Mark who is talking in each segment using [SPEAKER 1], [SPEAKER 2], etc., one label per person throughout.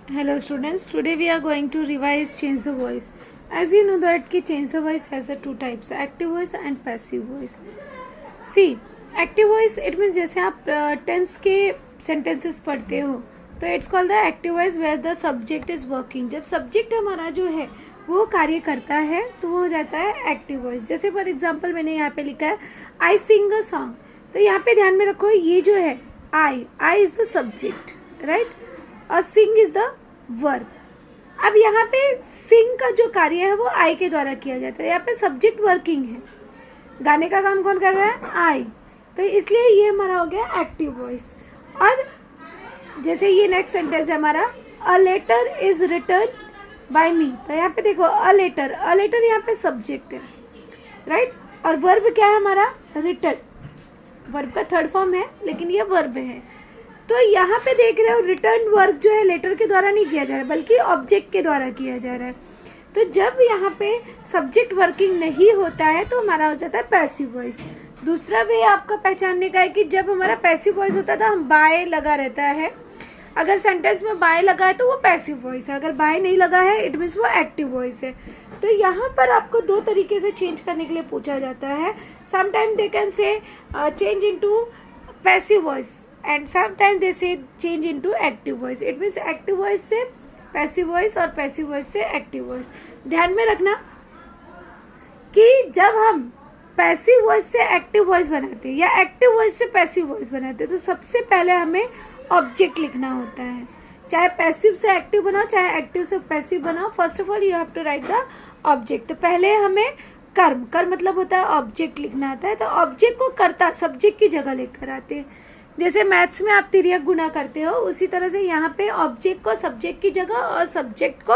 [SPEAKER 1] Hello students, today we are going to revise change the voice. As you know that कि change the voice has a two types, active voice and passive voice. See, active voice it means जैसे आप tense के sentences पढ़ते हो तो it's called the active voice where the subject is working. जब subject हमारा जो है वो कार्य करता है तो वो हो जाता है एक्टिव वॉइस. जैसे फॉर एग्जाम्पल मैंने यहाँ पे लिखा है आई सिंग अ सॉन्ग, तो यहाँ पे ध्यान में रखो ये जो है I is the subject, right, और सिंग इज द वर्ब. अब यहाँ पे सिंग का जो कार्य है वो आई के द्वारा किया जाता है. यहाँ पे सब्जेक्ट वर्किंग है, गाने का काम कौन कर रहा है? आई. तो इसलिए ये हमारा हो गया एक्टिव वॉइस. और जैसे ये नेक्स्ट सेंटेंस है हमारा a letter is return by me, तो यहाँ पे देखो अ लेटर यहाँ पे सब्जेक्ट है, राइट, और वर्ब क्या है हमारा? रिटर्न. वर्ब का थर्ड फॉर्म है लेकिन ये वर्ब है. तो यहाँ पे देख रहे हो रिटर्न वर्क जो है लेटर के द्वारा नहीं किया जा रहा है बल्कि ऑब्जेक्ट के द्वारा किया जा रहा है. तो जब यहाँ पे सब्जेक्ट वर्किंग नहीं होता है तो हमारा हो जाता है पैसिव वॉइस. दूसरा वे आपका पहचानने का है कि जब हमारा पैसिव वॉइस होता था हम बाय लगा रहता है, अगर सेंटेंस में बाय लगा है तो वो पैसिव वॉइस है, अगर बाय नहीं लगा है इट मीन्स वो एक्टिव वॉइस है. तो यहाँ पर आपको दो तरीके से चेंज करने के लिए पूछा जाता है. Sometime they can say change into passive voice and sometimes they say change into active voice. It means active voice से passive voice और passive voice से active voice. ध्यान में रखना कि जब हम passive voice से active voice बनाते हैं या active voice से passive voice बनाते हैं तो सबसे पहले हमें object लिखना होता है. चाहे passive से active बनाओ चाहे active से passive बनाओ, first of all you have to write the object. तो पहले हमें कर्म मतलब होता है ऑब्जेक्ट लिखना आता है. तो ऑब्जेक्ट को कर्ता सब्जेक्ट की जगह लेकर आते हैं. जैसे मैथ्स में आप तिर्यक गुना करते हो उसी तरह से यहाँ पे ऑब्जेक्ट को सब्जेक्ट की जगह और सब्जेक्ट को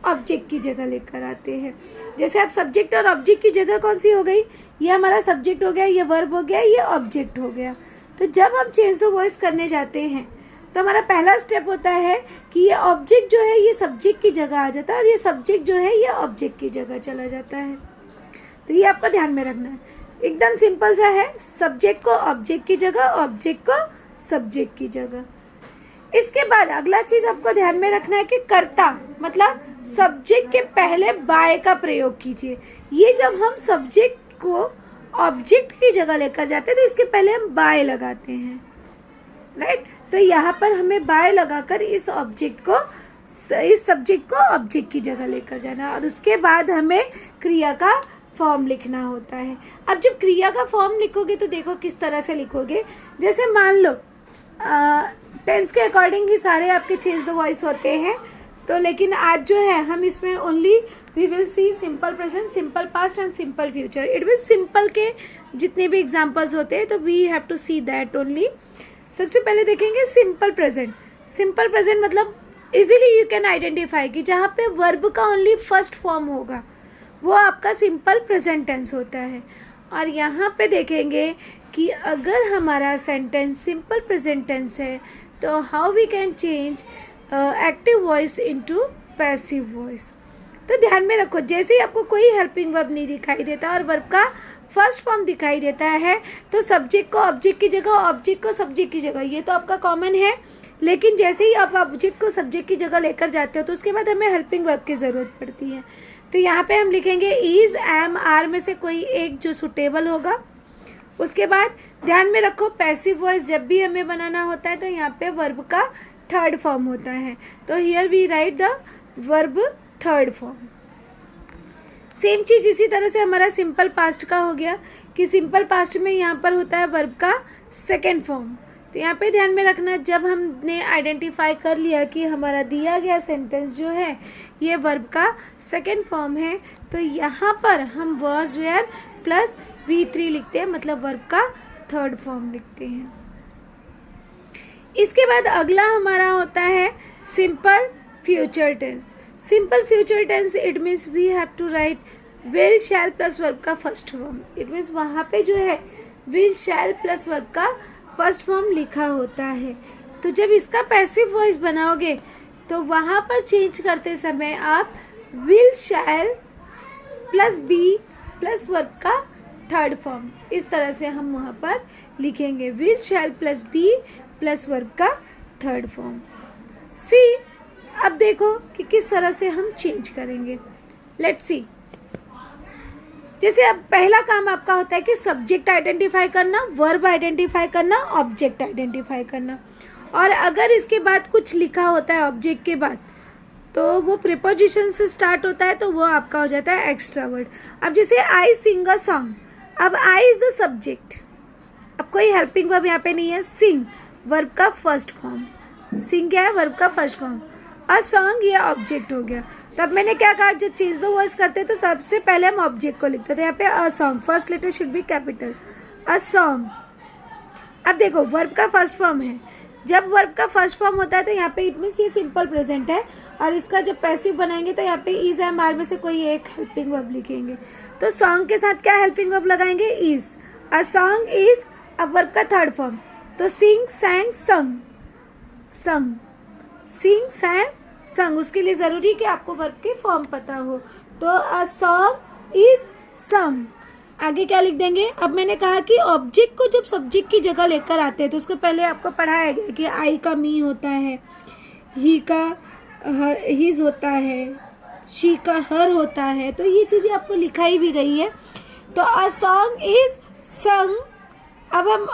[SPEAKER 1] ऑब्जेक्ट की जगह लेकर आते हैं. जैसे आप सब्जेक्ट और ऑब्जेक्ट की जगह कौन सी हो गई? ये हमारा सब्जेक्ट हो गया, ये वर्ब हो गया, ये ऑब्जेक्ट हो गया. तो जब हम चेंज द वॉइस करने जाते हैं तो हमारा पहला स्टेप होता है कि ये ऑब्जेक्ट जो है ये सब्जेक्ट की जगह आ जाता है और ये सब्जेक्ट जो है ये ऑब्जेक्ट की जगह चला जाता है. तो ये आपको ध्यान में रखना है. एकदम सिंपल सा है, सब्जेक्ट को ऑब्जेक्ट की जगह, ऑब्जेक्ट को सब्जेक्ट की जगह. इसके बाद अगला चीज आपको ध्यान में रखना है कि कर्ता मतलब सब्जेक्ट के पहले बाय का प्रयोग कीजिए. ये जब हम सब्जेक्ट को ऑब्जेक्ट की जगह लेकर जाते हैं तो इसके पहले हम बाय लगाते हैं, राइट. तो यहाँ पर हमें बाय लगाकर इस सब्जेक्ट को ऑब्जेक्ट की जगह लेकर जाना और उसके बाद हमें क्रिया का फॉर्म लिखना होता है. अब जब क्रिया का फॉर्म लिखोगे तो देखो किस तरह से लिखोगे. जैसे मान लो टेंस के अकॉर्डिंग ही सारे आपके चेंज द वॉइस होते हैं, तो लेकिन आज जो है हम इसमें only we will see simple present, simple past and simple future. It mean simple के जितने भी एग्जाम्पल्स होते हैं तो we have to see that only. सबसे पहले देखेंगे सिंपल प्रेजेंट. सिंपल प्रेजेंट मतलब इजीली यू कैन आइडेंटिफाई कि जहाँ पे वर्ब का ओनली फर्स्ट फॉर्म होगा वो आपका सिंपल प्रेजेंट टेंस होता है. और यहाँ पे देखेंगे कि अगर हमारा सेंटेंस सिंपल प्रेजेंट टेंस है तो how we can change active voice into passive voice. तो ध्यान में रखो जैसे ही आपको कोई हेल्पिंग वर्ब नहीं दिखाई देता और वर्ब का फर्स्ट फॉर्म दिखाई देता है तो सब्जेक्ट को ऑब्जेक्ट की जगह, ऑब्जेक्ट को सब्जेक्ट की जगह, ये तो आपका कॉमन है. लेकिन जैसे ही आप ऑब्जेक्ट को सब्जेक्ट की जगह लेकर जाते हो तो उसके बाद हमें हेल्पिंग वर्ब की ज़रूरत पड़ती है. तो यहाँ पे हम लिखेंगे इज, एम, आर में से कोई एक जो सुटेबल होगा. उसके बाद ध्यान में रखो पैसिव वॉइस जब भी हमें बनाना होता है तो यहाँ पे वर्ब का थर्ड फॉर्म होता है. तो here we write the verb third form. Same चीज़ इसी तरह से हमारा सिंपल पास्ट का हो गया कि सिंपल पास्ट में यहाँ पर होता है वर्ब का सेकेंड फॉर्म. तो यहाँ पे ध्यान में रखना जब हमने आइडेंटिफाई कर लिया कि हमारा दिया गया सेंटेंस जो है ये वर्ब का सेकेंड फॉर्म है तो यहाँ पर हम वाज वेयर प्लस V3 लिखते हैं, मतलब वर्ब का थर्ड फॉर्म लिखते हैं. इसके बाद अगला हमारा होता है simple future tense. Simple future tense it means we have to write will shall plus verb का फर्स्ट फॉर्म. इट मीन्स वहाँ पे जो है विल शैल प्लस वर्ब का फर्स्ट फॉर्म लिखा होता है. तो जब इसका पैसिव वॉइस बनाओगे तो वहाँ पर चेंज करते समय आप will shall plus be plus verb का थर्ड फॉर्म इस तरह से हम वहाँ पर लिखेंगे. Will shall plus be plus verb का थर्ड फॉर्म. सी अब अब देखो कि किस तरह से हम चेंज करेंगे। Let's see. जैसे अब पहला काम आपका होता है कि सब्जेक्ट आइडेंटिफाई करना, वर्ब आइडेंटिफाई करना, ऑब्जेक्ट आइडेंटिफाई करना। और अगर इसके बाद कुछ लिखा होता है ऑब्जेक्ट के बाद, तो वो प्रीपोजिशन से स्टार्ट होता है, तो वो आपका हो जाता है एक्स्ट्रा वर्ड। अब जैसे आई सिंग अ सॉन्ग, अब आई इज द सब्जेक्ट, अब कोई हेल्पिंग वर्ब यहाँ पे नहीं है। सिंग वर्ब का फर्स्ट फॉर्म, सिंग क्या है, वर्ब का फर्स्ट फॉर्म। अ सॉन्ग ये ऑब्जेक्ट हो गया। तब मैंने क्या कहा, जब चेंज द वॉइस करते हैं तो सबसे पहले हम ऑब्जेक्ट को लिखते थे। यहाँ पे a song, first letter should be capital, a song. अब देखो वर्ब का फर्स्ट फॉर्म है, जब वर्ब का फर्स्ट फॉर्म होता है तो यहाँ पे इट मीन्स ये सिंपल प्रेजेंट है, और इसका जब पैसिव बनाएंगे तो यहाँ पे इज एम आर में से कोई एक हेल्पिंग वर्ब लिखेंगे। तो सॉन्ग के साथ क्या हेल्पिंग वर्ब लगाएंगे, इज। अ सॉन्ग इज अब वर्ब का थर्ड फॉर्म, तो सिंग, सैंग, संग, संग, सिंग, सैंग, संग। उसके लिए ज़रूरी है कि आपको वर्ब के फॉर्म पता हो। तो अ सॉन्ग इज संग। आगे क्या लिख देंगे। अब मैंने कहा कि ऑब्जेक्ट को जब सब्जेक्ट की जगह लेकर आते हैं तो उसको पहले आपको पढ़ाया गया कि आई का मी होता है, ही का हिज होता है, शी का हर होता है। तो ये चीज़ें आपको लिखाई भी गई है। तो अ सॉन्ग इज संग। अब हम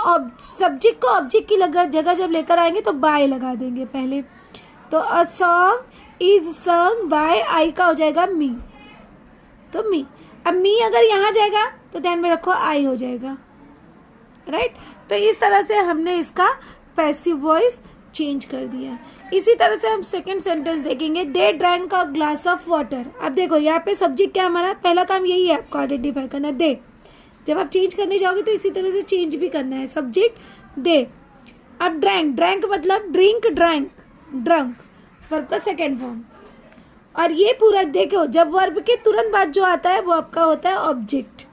[SPEAKER 1] सब्जेक्ट को ऑब्जेक्ट की जगह जब लेकर आएंगे तो बाय लगा देंगे पहले। तो a song is sung by, I का हो जाएगा मी, तो मी। अब मी अगर यहाँ जाएगा तो ध्यान में रखो आई हो जाएगा, राइट। तो इस तरह से हमने इसका पैसिव वॉइस चेंज कर दिया। इसी तरह से हम सेकंड सेंटेंस देखेंगे, they drank a glass of water. अब देखो यहाँ पे सब्जेक्ट क्या हमारा, पहला काम यही है आपको आइडेंटिफाई करना, दे। जब आप चेंज करने जाओगे तो इसी तरह से चेंज भी करना है, सब्जेक्ट दे। अब ड्रैंक, ड्रैंक मतलब ड्रिंक, ड्रैंक, ड्रंक, वर्ब का सेकेंड फॉर्म। और ये पूरा देखो, जब वर्ब के तुरंत बाद जो आता है वो आपका होता है ऑब्जेक्ट।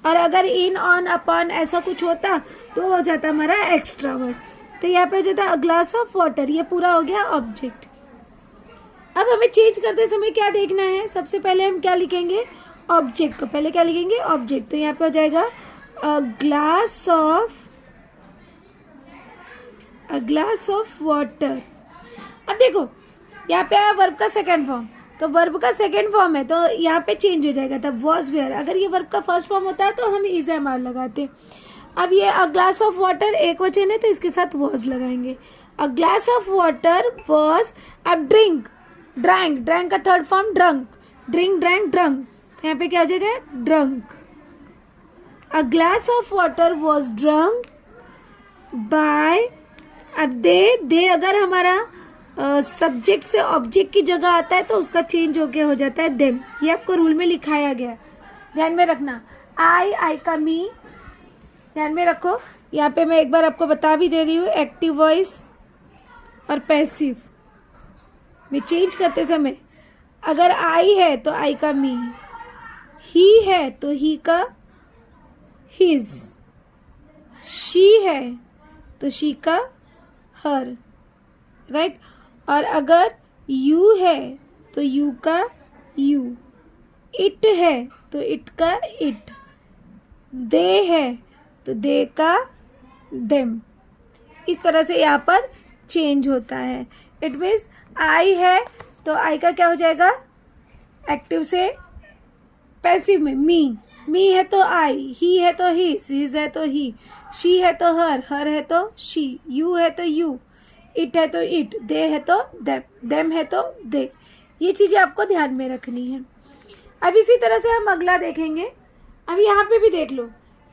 [SPEAKER 1] और अगर इन, ऑन, अपॉन ऐसा कुछ होता तो हो जाता हमारा एक्स्ट्रा वर्ड। तो यहाँ पे हो जाता है अ ग्लास ऑफ वाटर, ये पूरा हो गया ऑब्जेक्ट। अब हमें चेंज करते समय क्या देखना है, सबसे पहले हम क्या लिखेंगे, ऑब्जेक्ट को पहले क्या लिखेंगे, ऑब्जेक्ट। तो यहाँ पे हो जाएगा अ ग्लास ऑफ वाटर। अब देखो यहाँ पे आया वर्ब का सेकेंड फॉर्म, तो वर्ब का सेकेंड फॉर्म है तो यहाँ पे चेंज हो जाएगा, तब वॉज वेयर। अगर ये वर्ब का फर्स्ट फॉर्म होता है तो हम इज एम आर लगाते। अब ये अ ग्लास ऑफ वाटर एक वचन है तो इसके साथ वॉज लगाएंगे। अ ग्लास ऑफ वाटर वॉज। अब ड्रिंक, ड्रैंक, ड्रैंक का third form drunk, drink, drank, drunk. तो यहाँ पे क्या हो जाएगा, drunk. A glass of water was drunk by. अब दे अगर हमारा सब्जेक्ट से ऑब्जेक्ट की जगह आता है तो उसका चेंज होके हो जाता है देम। ये आपको रूल में लिखाया गया है, ध्यान में रखना। आई का मी, ध्यान में रखो। यहाँ पे मैं एक बार आपको बता भी दे रही हूँ, एक्टिव वॉइस और पैसिव में चेंज करते समय अगर आई है तो आई का मी, ही है तो ही का हिज, शी है तो शी का हर, राइट। और अगर यू है तो यू का यू, इट है तो इट का इट, दे है तो दे का देम। इस तरह से यहाँ पर चेंज होता है। इट मीन्स आई है तो आई का क्या हो जाएगा, एक्टिव से पैसिव में मी, मी है तो आई, ही है तो हिज है तो ही, शी है तो हर है तो शी, यू है तो यू, इट है तो इट, दे है तो देम है तो दे। ये चीज़ें आपको ध्यान में रखनी है। अब इसी तरह से हम अगला देखेंगे। अभी यहाँ पे भी देख लो,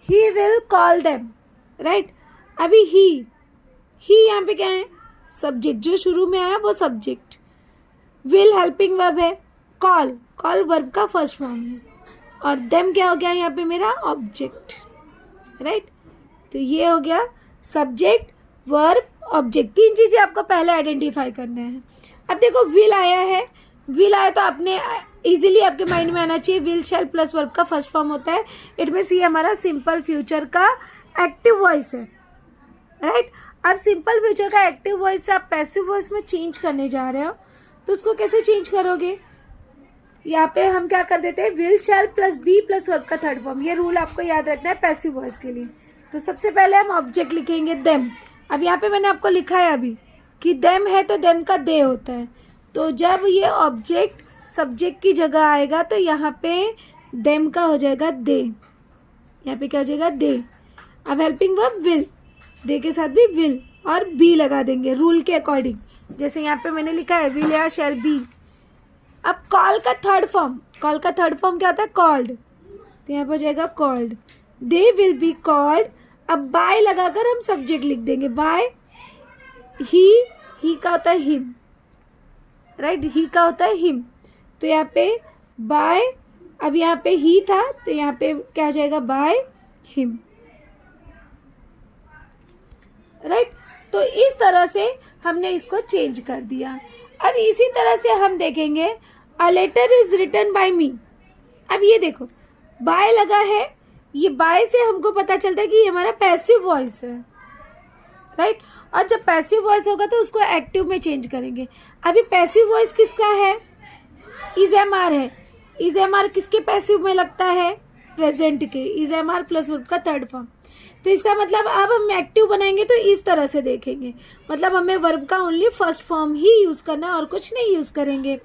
[SPEAKER 1] he will call them, right. अभी ही यहाँ पे क्या है, सब्जेक्ट, जो शुरू में आया वो सब्जेक्ट। विल हेल्पिंग वर्ब है, कॉल वर्ब का फर्स्ट फॉर्म है, और देम क्या हो गया यहाँ पे मेरा ऑब्जेक्ट, राइट। तो ये हो गया सब्जेक्ट, वर्ब, ऑब्जेक्ट। तीन चीज़ें आपको पहले आइडेंटिफाई करना है। अब देखो विल आया है, विल आया तो आपने इजीली आपके माइंड में आना चाहिए, विल शैल प्लस वर्ब का फर्स्ट फॉर्म होता है। इट मीन्स ये हमारा सिंपल फ्यूचर का एक्टिव वॉइस है, राइट। अब सिंपल फ्यूचर का एक्टिव वॉइस से आप पैसिव वॉइस में चेंज करने जा रहे हो, तो उसको कैसे चेंज करोगे। यहाँ पे हम क्या कर देते हैं, will shall plus be plus verb का थर्ड फॉर्म। ये रूल आपको याद रखना है पैसिव वॉइस के लिए। तो सबसे पहले हम ऑब्जेक्ट लिखेंगे देम। अब यहाँ पे मैंने आपको लिखा है अभी कि देम है तो देम का दे होता है, तो जब ये ऑब्जेक्ट सब्जेक्ट की जगह आएगा तो यहाँ पे देम का हो जाएगा दे, यहाँ पे क्या हो जाएगा दे। अब हेल्पिंग वर्ब विल, दे के साथ भी विल और बी लगा देंगे रूल के अकॉर्डिंग, जैसे यहाँ पे मैंने लिखा है विल या शैल बी। अब कॉल का थर्ड फॉर्म, कॉल का थर्ड फॉर्म क्या होता है कॉल्ड, तो यहाँ पे हो जाएगा called, they will be called. अब बाय लगाकर हम सब्जेक्ट लिख देंगे, बाय ही का होता है हिम, राइट, ही का होता है हिम, तो यहाँ पे बाय, अब यहाँ पे ही था तो यहाँ पे क्या हो जाएगा बाय हिम, राइट। तो इस तरह से हमने इसको चेंज कर दिया। अब इसी तरह से हम देखेंगे a letter is written by me. अब ये देखो बाय लगा है, ये बाय से हमको पता चलता है कि ये हमारा पैसिव वॉइस है, राइट। और जब पैसिव वॉइस होगा तो उसको एक्टिव में चेंज करेंगे। अभी पैसिव वॉइस किसका है, इज एम आर है। इज एम आर किसके पैसिव में लगता है, प्रेजेंट के, is am are plus verb का थर्ड फॉर्म। तो इसका मतलब अब हम एक्टिव बनाएंगे तो इस तरह से देखेंगे, मतलब हमें वर्ब का ओनली फर्स्ट फॉर्म ही यूज़ करना है और कुछ नहीं यूज़ करेंगे।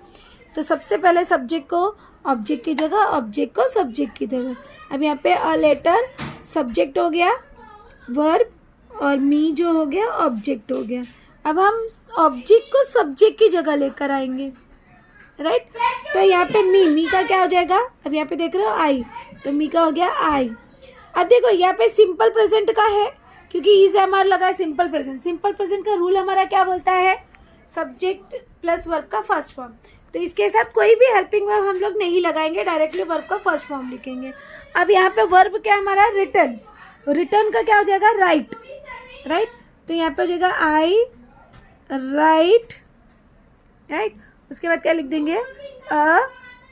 [SPEAKER 1] तो सबसे पहले सब्जेक्ट को ऑब्जेक्ट की जगह, ऑब्जेक्ट को सब्जेक्ट की जगह। अब यहाँ पे अ लेटर सब्जेक्ट हो गया वर्ब और मी जो हो गया ऑब्जेक्ट हो गया। अब हम ऑब्जेक्ट को सब्जेक्ट की जगह लेकर आएंगे, राइट। तो यहाँ पे मी का क्या हो जाएगा, अब यहाँ पे देख रहे हो आई, तो मी का हो गया आई। अब देखो यहाँ पे सिंपल प्रेजेंट का है क्योंकि इज एम आर लगा है सिंपल प्रेजेंट। सिंपल प्रेजेंट का रूल हमारा क्या बोलता है, सब्जेक्ट प्लस वर्ब का फर्स्ट फॉर्म। तो इसके साथ कोई भी हेल्पिंग वर्ब हम लोग नहीं लगाएंगे, डायरेक्टली वर्ब का फर्स्ट फॉर्म लिखेंगे। अब यहाँ पे वर्ब क्या हमारा रिटर्न, रिटर्न का क्या हो जाएगा राइट, राइट। तो यहाँ पे हो जाएगा आई राइट, राइट। उसके बाद क्या लिख देंगे अ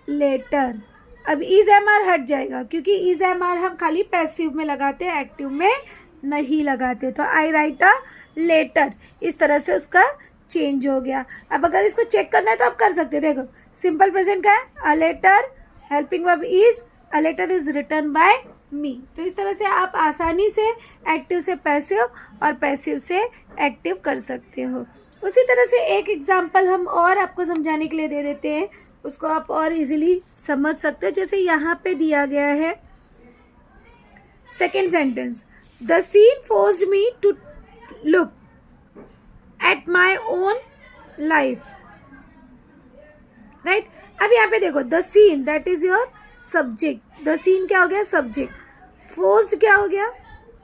[SPEAKER 1] लेटर। अब इज एम आर हट जाएगा क्योंकि इज एम आर हम खाली पैसिव में लगाते हैं, एक्टिव में नहीं लगाते। तो आई राइट अ लेटर, इस तरह से उसका चेंज हो गया। अब अगर इसको चेक करना है तो आप कर सकते हैं। देखो सिंपल प्रेजेंट का है a letter, helping verb is, a letter is written by me. तो इस तरह से आप आसानी से एक्टिव से पैसिव और पैसिव से एक्टिव कर सकते हो। उसी तरह से एक एग्जाम्पल हम और आपको समझाने के लिए दे देते हैं, उसको आप और इजीली समझ सकते हो। जैसे यहाँ पे दिया गया है second sentence, the scene forced me to look at my own life, right. अब यहाँ पे देखो the scene that is your subject, the scene क्या हो गया सब्जेक्ट, फोर्स्ड क्या हो गया,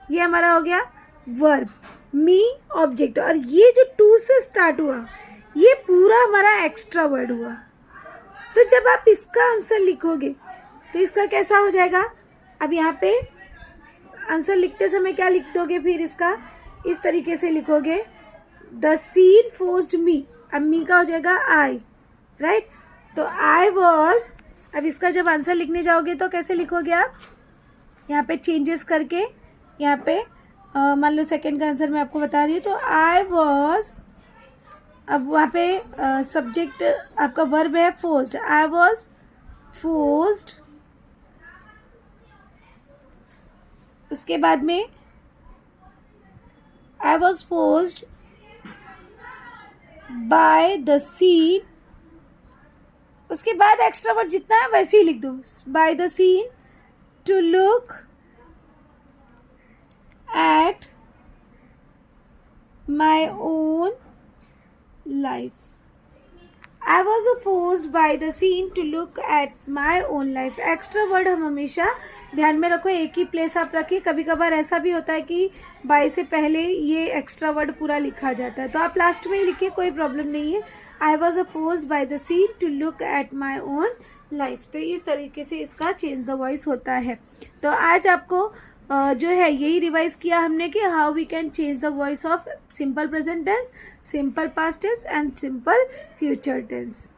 [SPEAKER 1] ये हमारा हो गया वर्ब, मी ऑब्जेक्ट, और ये जो टू से स्टार्ट हुआ ये पूरा हमारा एक्स्ट्रा वर्ड हुआ। तो जब आप इसका आंसर लिखोगे तो इसका कैसा हो जाएगा, अब यहाँ पे आंसर लिखते समय क्या लिख दोगे, फिर इसका इस तरीके से लिखोगे द सीन फोर्स्ड मी, अब मी का हो जाएगा आई, राइट। तो आई वॉज, अब इसका जब आंसर लिखने जाओगे तो कैसे लिखोगे आप, यहाँ पे चेंजेस करके, यहाँ पे मान लो सेकंड का आंसर मैं आपको बता रही हूँ, तो आई वॉज, अब वहाँ पे सब्जेक्ट आपका वर्ब है फोर्स्ड, आई वॉज फोर्स्ड, उसके बाद में I was forced by the scene, उसके बाद एक्स्ट्रा वर्ड जितना है वैसे ही लिख दो, by the scene to look at my own life. I was forced by the scene to look at my own life। Extra word हम हमेशा ध्यान में रखो, एक ही प्लेस आप रखिए। कभी कभार ऐसा भी होता है कि बाय से पहले ये एक्स्ट्रा वर्ड पूरा लिखा जाता है, तो आप लास्ट में ही लिखिए, कोई प्रॉब्लम नहीं है। I was forced by the scene to look at my own life। तो इस तरीके से इसका चेंज द वॉइस होता है। तो आज आपको जो है यही रिवाइज किया हमने कि how we can change the voice of simple present tense, simple past tense and simple future tense.